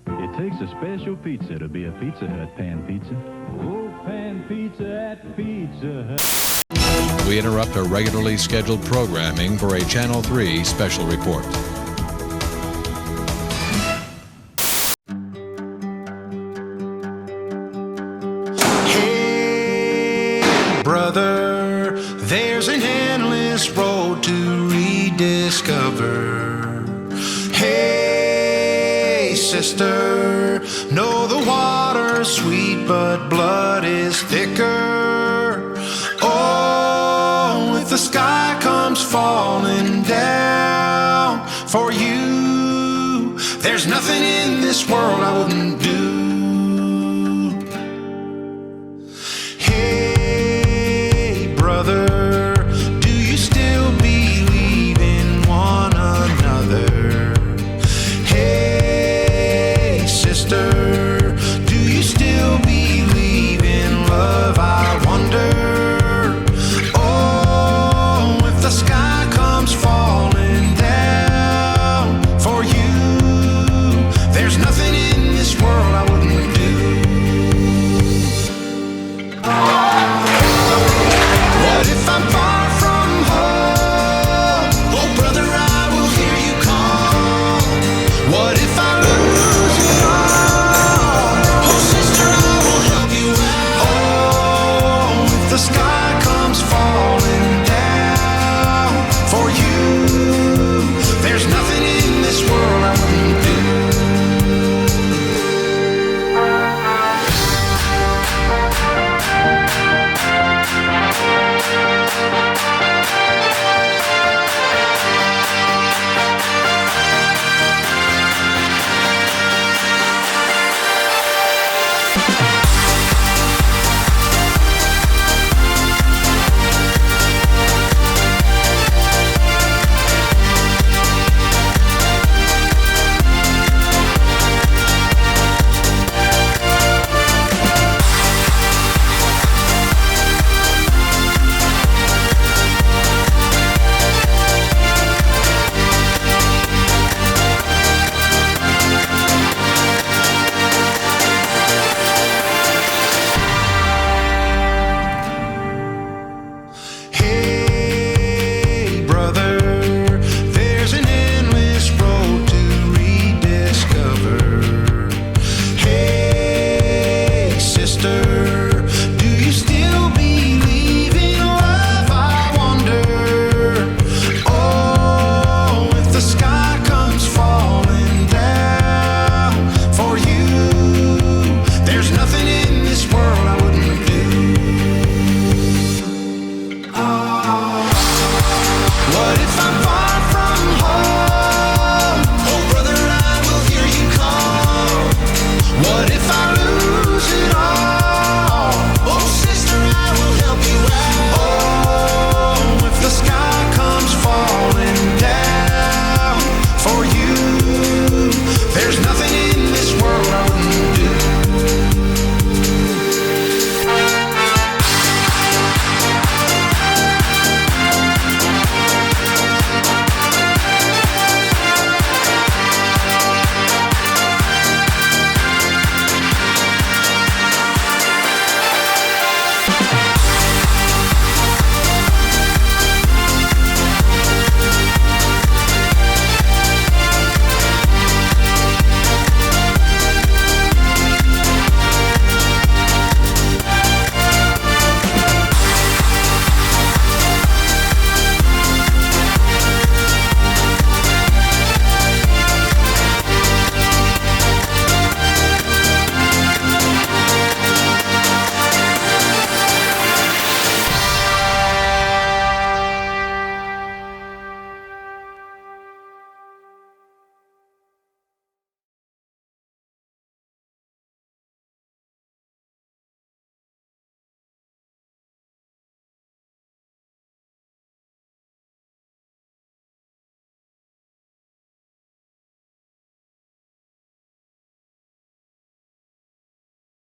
It takes a special pizza to be a Pizza Hut pan pizza. Oh, pan pizza at Pizza Hut. We interrupt our regularly scheduled programming for a Channel 3 special report. Hey, brother, there's an endless road to rediscover. Hey, sister, know the water's sweet, but blood is thicker. Oh, if the sky comes falling down for you, there's nothing in this world I wouldn't do.